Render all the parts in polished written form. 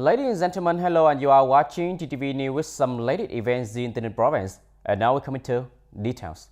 Ladies and gentlemen, hello, and you are watching TTV News with some latest events in the province. And now we're coming to details.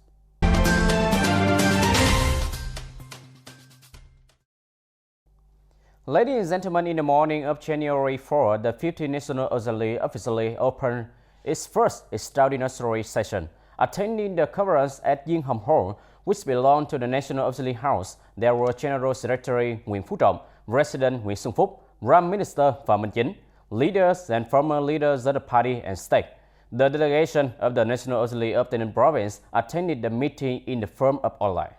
Ladies and gentlemen, in the morning of January 4, the 50th National Assembly officially opened its first extraordinary session. Attending the conference at Yin Hom Hall, which belonged to the National Assembly House, there were General Secretary Nguyễn Phú Trọng, President Nguyễn Xuân Phúc, Prime Minister Phạm Minh Chính, leaders and former leaders of the party and state. The delegation of the National Assembly of TayNinhTV province attended the meeting in the form of online.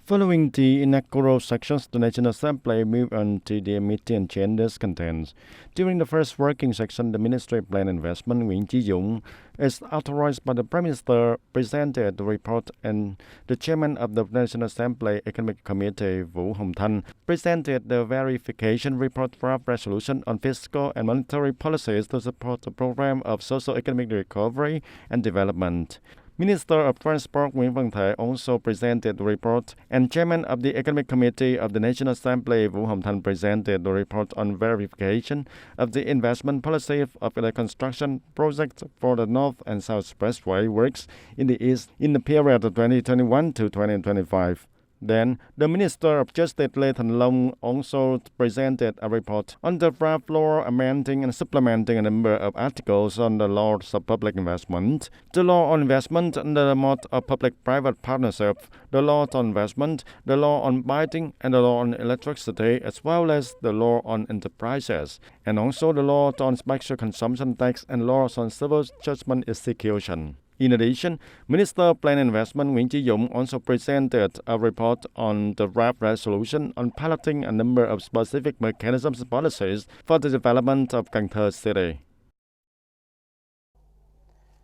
Following the inaugural sections, the National Assembly moved on to the meeting and changes contents. During the first working section, the Ministry of Plan and Investment, Nguyễn Chí Dũng, as authorized by the Prime Minister, presented the report, and the Chairman of the National Assembly Economic Committee, Vũ Hồng Thanh, presented the verification report draft resolution on fiscal and monetary policies to support the program of socio-economic recovery and development. Minister of Transport Nguyễn Văn Thể also presented the report, and Chairman of the Economic Committee of the National Assembly, Vũ Hồng Thanh, presented the report on verification of the investment policy of the construction projects for the North and South Expressway works in the East in the period of 2021 to 2025. Then, the Minister of Justice Lê Thành Long also presented a report on the draft law amending and supplementing a number of articles on the laws of public investment, the law on investment under the mode of public-private partnership, the law on investment, the law on binding, and the law on electricity, as well as the law on enterprises, and also the law on special consumption tax and laws on civil judgment execution. In addition, Minister of Plan and Investment Nguyễn Chí Dũng also presented a report on the draft resolution on piloting a number of specific mechanisms and policies for the development of Cần Thơ City.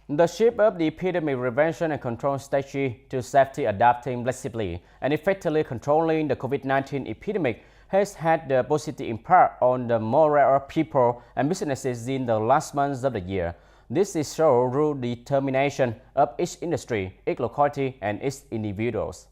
The shape of the epidemic prevention and control strategy to safety adapting flexibly and effectively controlling the COVID-19 epidemic has had a positive impact on the morale of people and businesses in the last months of the year. This is shown through the determination of each industry, each locality, and its individuals.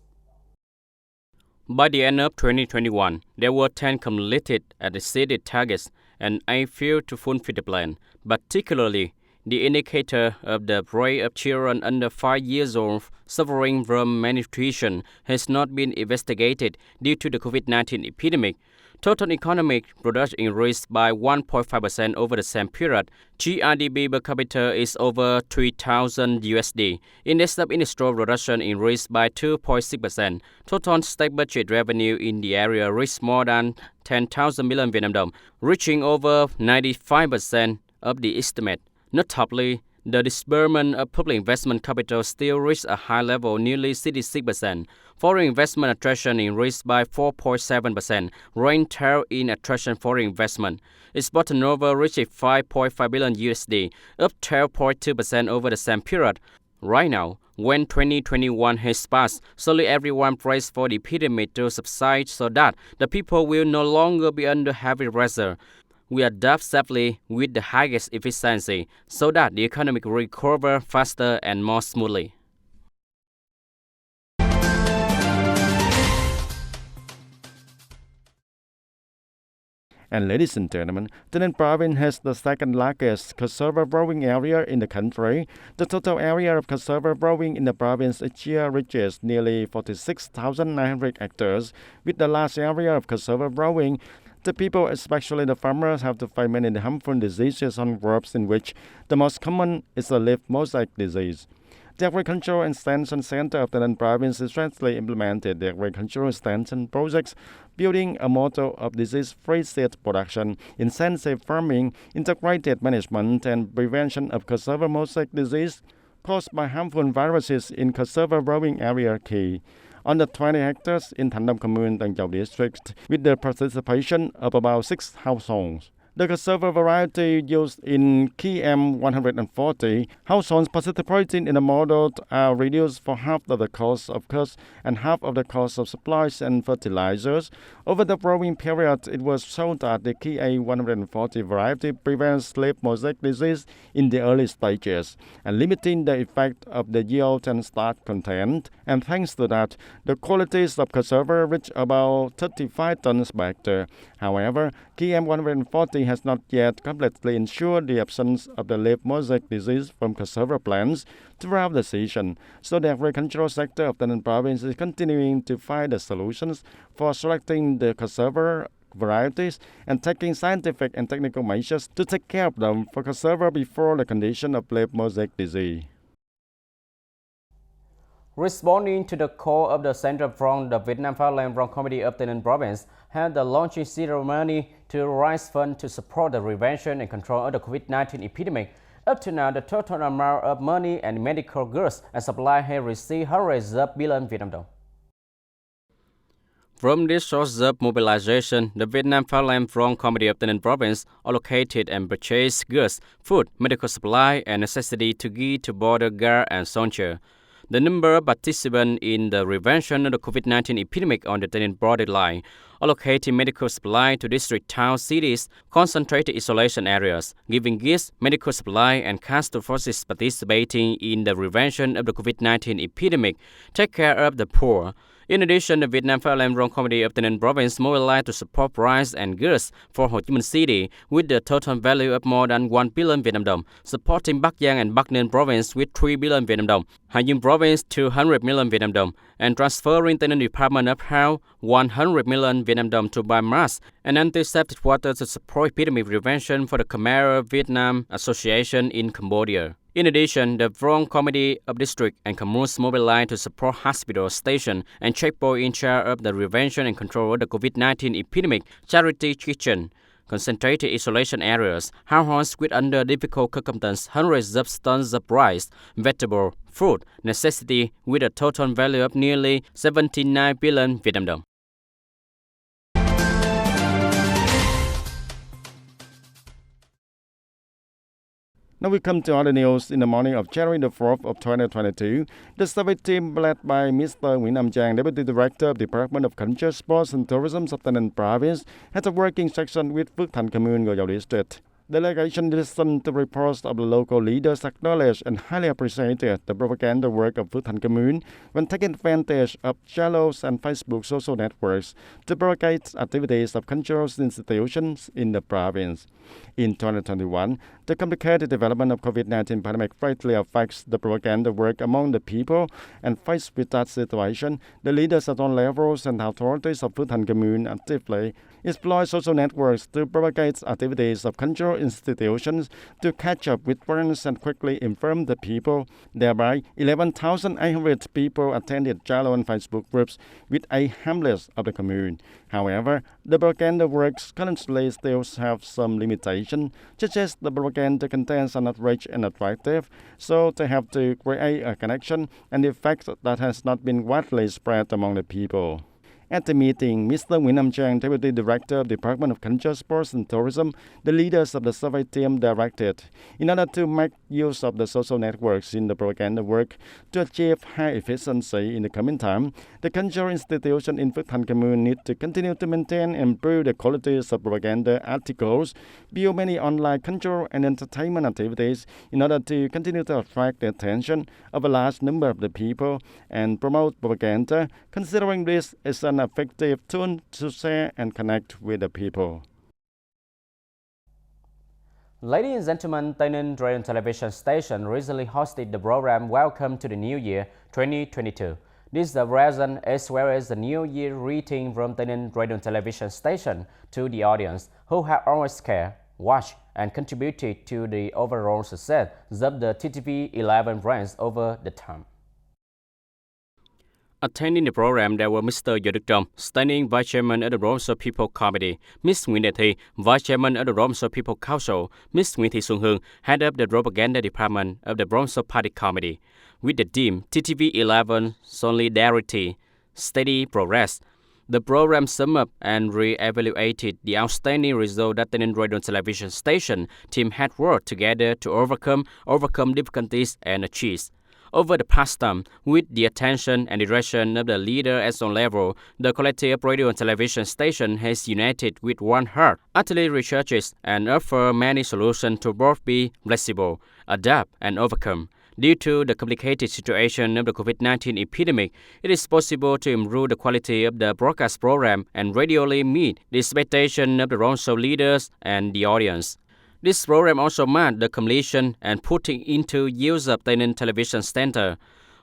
By the end of 2021, there were 10 completed and exceeded targets, and 8 failed to fulfill the plan. Particularly, the indicator of the rate of children under 5 years old suffering from malnutrition has not been investigated due to the COVID-19 epidemic. Total economic production increased by 1.5% over the same period. GRDP per capita is over 3,000 USD. Index of industrial production increased by 2.6%. Total state budget revenue in the area reached more than 10,000 million Vietnam dong, reaching over 95% of the estimate. Notably, the disbursement of public investment capital still reached a high level, nearly 66%. Foreign investment attraction increased by 4.7%, ranking third in attraction foreign investment. Export turnover reached 5.5 billion USD, up 12.2% over the same period. Right now, when 2021 has passed, slowly everyone prays for the epidemic to subside so that the people will no longer be under heavy pressure. We adapt safely with the highest efficiency so that the economy will recover faster and more smoothly. And ladies and gentlemen, TayNinhTV province has the second largest cassava growing area in the country. The total area of cassava growing in the province each year reaches nearly 46,900 hectares. With the large area of cassava growing, the people, especially the farmers, have to fight many harmful diseases on crops, in which the most common is the leaf mosaic disease. The Agricultural Extension Center of the TayNinhTV province recently implemented the agricultural extension projects, building a model of disease-free seed production, intensive farming, integrated management, and prevention of cassava mosaic disease caused by harmful viruses in cassava growing area key. On the 20 hectares in Thanh Đông Commune, Tân Châu district, with the participation of about 6 households. The cassava variety used in KM140 households participating in the model are reduced for half of the cost of costs and half of the cost of supplies and fertilizers. Over the growing period, it was shown that the KA140 variety prevents leaf mosaic disease in the early stages and limiting the effect of the yield and starch content. And thanks to that, the qualities of cassava reach about 35 tons per hectare. However, KM140 authority has not yet completely ensured the absence of the leaf mosaic disease from cassava plants throughout the season, so the agricultural sector of Taynan province is continuing to find the solutions for selecting the cassava varieties and taking scientific and technical measures to take care of them for cassava before the condition of leaf mosaic disease. Responding to the call of the Center from the Vietnam Farmland Wrong Committee of Taynan Province had the launching ceremony to raise funds to support the prevention and control of the COVID-19 epidemic. Up to now, the total amount of money and medical goods and supply has received hundreds of billion Vietnam đồng. From this source of mobilization, the Vietnam Farmland Wrong Committee of Taynan Province allocated and purchased goods, food, medical supply, and necessity to give to border guard and soldier. The number of participants in the prevention of the COVID-19 epidemic on the Taynan borderline, allocating medical supply to district towns, cities, concentrated isolation areas, giving gifts, medical supply, and cast forces participating in the prevention of the COVID-19 epidemic, take care of the poor. In addition, the Vietnam Farmland Wrong Committee of Taynan Province mobilized to support rice and goods for Ho Chi Minh City with the total value of more than 1 billion Vietnam đồng, supporting Bắc Giang and Bắc Ninh Province with 3 billion Vietnam đồng, Hai Dung Province 200 million Vietnam đồng, and transferring Taynan Department of Health 100 million Vietnam đồng to buy masks and antiseptic water to support epidemic prevention for the Khmer Vietnam Association in Cambodia. In addition, the Wrong Committee of District and communes mobilized to support hospital, station, and checkpoint in charge of the prevention and control of the COVID-19 epidemic, charity kitchen, concentrated isolation areas, households with under difficult circumstances, hundreds of tons of rice, vegetable, fruit, necessity with a total value of nearly 79 billion Vietnam đồng. Now we come to other news. In the morning of January the 4th of 2022, the survey team led by Mr. Nguyễn Nam Giang, Deputy Director of the Department of Culture, Sports and Tourism of Taynan Province, had a working session with Phước Thành Commune, Go Dầu District. Delegation listened to reports of the local leaders, acknowledged and highly appreciated the propaganda work of Phước Thành Commune when taking advantage of Zalo's and Facebook social networks to propagate activities of cultural institutions in the province. In 2021, the complicated development of COVID-19 pandemic greatly affects the propaganda work among the people, and faced with that situation, the leaders at all levels and authorities of Phước Thành Commune actively exploit social networks to propagate activities of cultural institutions to catch up with trends and quickly inform the people. Thereby, 11,800 people attended Zalo and Facebook groups with 8 hamlets of the commune. However, the propaganda works currently still have some limitation, such as the propaganda contents are not rich and attractive, so they have to create a connection and effect that has not been widely spread among the people. At the meeting, Mr. Nguyễn Nam Giang, Deputy Director of the Department of Culture, Sports and Tourism, the leaders of the survey team directed, in order to make use of the social networks in the propaganda work to achieve high efficiency in the coming time, the cultural institution in Phước Thành Commune need to continue to maintain and improve the qualities of propaganda articles, build many online cultural and entertainment activities in order to continue to attract the attention of a large number of the people and promote propaganda, considering this is an effective tool to share and connect with the people. Ladies and gentlemen, TayNin Radio and Television Station recently hosted the program Welcome to the New Year 2022. This is the present as well as the New Year greeting from TayNin Radio and Television Station to the audience who have always cared, watched, and contributed to the overall success of the TTV11 brands over the time. Attending the program, there were Mr. Yo Đức Trong, standing Vice Chairman of the Romso People Committee, Ms. Nguyễn Đại Thi, Vice Chairman of the Romso People Council, Ms. Nguyễn Thị Xuân Hương, Head of the Propaganda Department of the Romso Party Committee. With the theme TTV11 Solidarity, Steady Progress, the program summed up and re-evaluated the outstanding result that TayNin Radio and Television Station team had worked together to overcome difficulties and achieve. Over the past time, with the attention and direction of the leader at some level, the collective radio and television station has united with one heart, utterly researches and offer many solutions to both be flexible, adapt, and overcome. Due to the complicated situation of the COVID-19 epidemic, it is possible to improve the quality of the broadcast program and regularly meet the expectation of the roadshow leaders and the audience. This program also marked the completion and putting into use of TayNin Television Center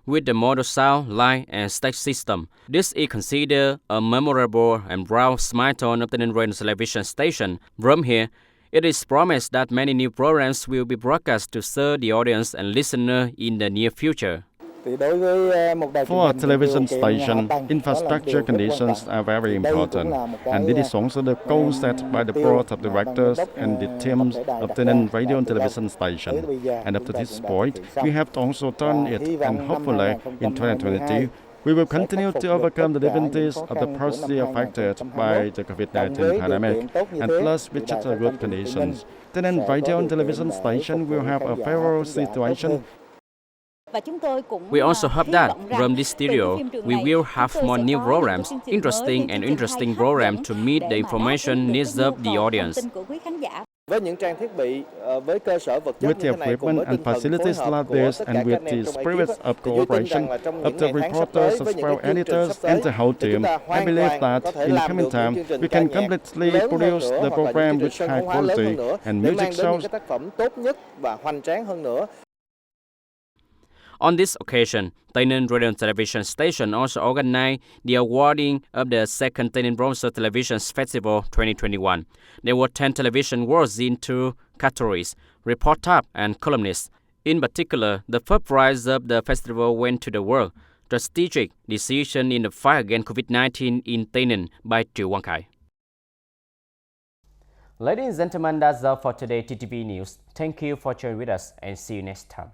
with the model sound, light, and stage system. This is considered a memorable and proud milestone of TayNin Radio Television Station. From here, it is promised that many new programs will be broadcast to serve the audience and listener in the near future. For a television station, infrastructure conditions are very important, and it is also the goal set by the board of directors and the teams of the radio and television station. And up to this point, we have also done it, and hopefully in 2022, we will continue to overcome the difficulties of the persons affected by the COVID-19 pandemic, and plus with such good conditions. The radio and television station will have a favorable situation. We also hope that from this studio, we will have more new programs, interesting programs to meet the information needs of the audience. With the equipment and facilities like this, and with the spirit of cooperation of the reporters as well editors and the whole team, I believe that in the coming time we can completely produce the program with high quality and music shows. On this occasion, TayNin Radio and Television Station also organized the awarding of the second TayNin Bronze Television Festival 2021. There were 10 television awards in 2 categories, reporter and columnist. In particular, the first prize of the festival went to the World Strategic Decision in the Fight Against COVID-19 in TayNin by Triệu Quang Khai. Ladies and gentlemen, that's all for today TTV News. Thank you for joining with us and see you next time.